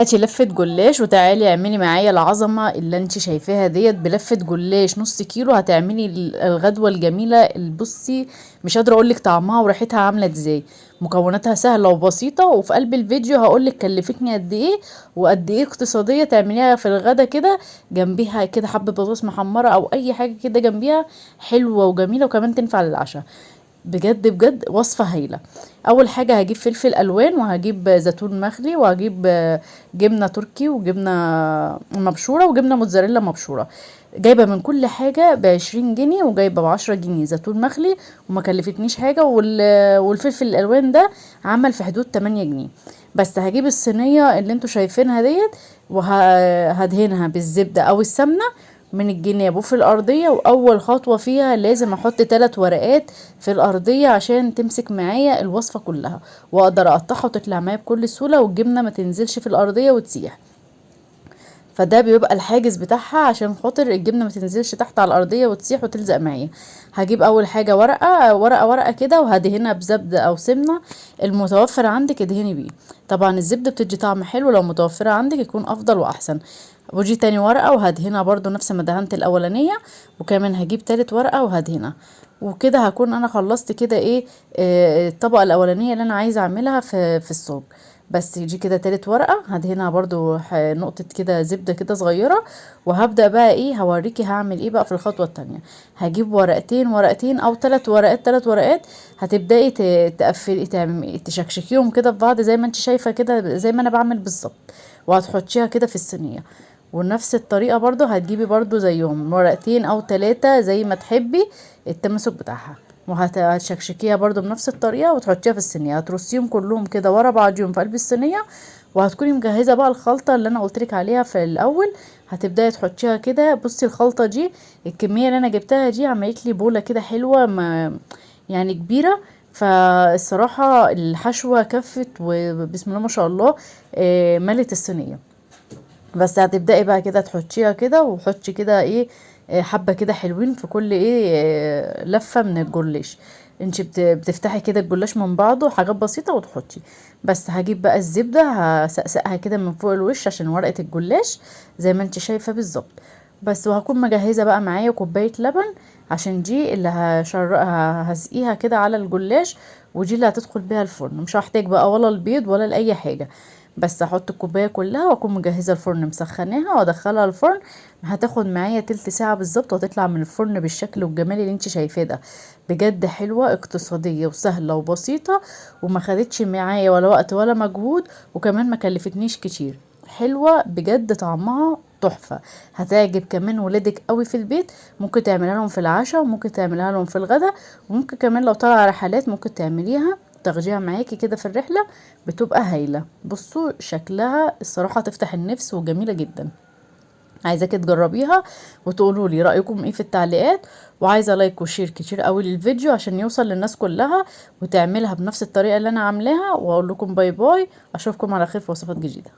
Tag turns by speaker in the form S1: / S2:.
S1: هاتي لفة جلاش وتعالي اعملي معايا العظمة اللي انت شايفاها ديت. بلفة جلاش نص كيلو هتعملي الغدوة الجميلة اللي بصي مش قادرة اقولك طعمها وريحتها عاملة ازاي. مكوناتها سهلة وبسيطة، وفي قلب الفيديو هقولك كلفتني قد ايه وقد ايه اقتصادية تعمليها في الغدا كده. جنبيها كده حبة بطاطس محمرة او اي حاجة كده جنبيها، حلوة وجميلة وكمان تنفع للعشاء. بجد بجد وصفة هايلة. اول حاجة هجيب فلفل الوان، وهجيب زيتون مخلي، وهجيب جبنة تركي، وجبنة مبشورة، وجبنة موتزاريلا مبشورة. جايبة من كل حاجة ب20 جنيه، وجايبة ب10 جنيه زيتون مخلي، وما كلفتنيش حاجة. والفلفل الالوان ده عمل في حدود 8 جنيه. بس هجيب الصينية اللي انتوا شايفينها ديت، وهدهنها بالزبدة او السمنة من الجناب وفي الارضية. واول خطوة فيها لازم احط 3 ورقات في الارضية عشان تمسك معايا الوصفة كلها، واقدر اقطعها وتطلع معايا بكل سهولة، والجبنة ما تنزلش في الارضية وتسيح. فده بيبقى الحاجز بتاعها عشان خاطر الجبنه ما تنزلش تحت على الارضيه وتسيح وتلزق معايا. هجيب اول حاجه ورقه كده، وهدهنها بزبده او سمنه. المتوفر عندك ادهني بيه. طبعا الزبده بتدي طعم حلو، لو متوفره عندك يكون افضل واحسن. ودي تاني ورقه وهدهنها برضو نفس ما دهنت الاولانيه. وكمان هجيب تالت ورقه وهدهنها. وكده هكون انا خلصت كده ايه، الطبقه الاولانيه اللي انا عايزه اعملها في الصاج. بس دي كده تالت ورقة هدهنها برضو نقطة كده زبدة كده صغيرة. وهبدأ بقى ايه هوريكي هعمل ايه بقى في الخطوة التانية. هجيب ورقتين او 3 ورقات. هتبدأي تقفلي تشكشكيهم كده في بعض زي ما انت شايفة كده، زي ما انا بعمل بالظبط. وهتحطيها كده في الصينية. ونفس الطريقة برضو هتجيبي برضو زيهم 2 أو 3 زي ما تحبي التماسك بتاعها. وهتشكشكيها برضو بنفس الطريقة وتحطيها في الصينية. هترصيهم كلهم كده ورا بعضيهم في قلب الصينية. وهتكوني مجهزة بقى الخلطة اللي انا قلتلك عليها في الاول. هتبداي تحطيها كده. بصي الخلطة دي، الكمية اللي انا جبتها دي عملت لي بولة كده حلوة، ما يعني كبيرة. فالصراحة الحشوة كفت وبسم الله ما شاء الله، ملت الصينية. بس هتبدأي بقى كده تحطيها كده، وحطي كده ايه، حبة كده حلوين في كل ايه، لفة من الجلاش. انت بتفتحي كده الجلاش من بعضه حاجات بسيطة وتحطي. بس هجيب بقى الزبدة هسقسقها كده من فوق الوش عشان ورقة الجلاش زي ما انت شايفة بالظبط. بس وهكون مجهزة بقى معايا كوباية لبن، عشان دي اللي هسقيها كده على الجلاش. ودي اللي هتدخل بيها الفرن. مش هحتاج بقى ولا البيض ولا لأي حاجة. بس احط الكوبايه كلها واكون مجهزه الفرن مسخناها وادخلها الفرن. هتاخد معايا تلت ساعه بالظبط وتطلع من الفرن بالشكل والجمال اللي انت شايفاه ده. بجد حلوه اقتصاديه وسهله وبسيطه، وما خدتش معايا ولا وقت ولا مجهود، وكمان ما كلفتنيش كتير. حلوه بجد طعمها تحفه. هتعجب كمان ولادك قوي في البيت. ممكن تعملها لهم في العشاء، وممكن تعملها لهم في الغدا. وممكن كمان لو طالعه رحلات ممكن تعمليها تاخديها معاكي كده في الرحله. بتبقى هايلة. بصوا شكلها الصراحة تفتح النفس وجميلة جدا. عايزاكي تجربيها وتقولوا لي رأيكم ايه في التعليقات. وعايزة لايك وشير كتير قوي للفيديو عشان يوصل للناس كلها، وتعملها بنفس الطريقة اللي انا عاملاها. واقول لكم باي باي. اشوفكم على خير في وصفات جديدة.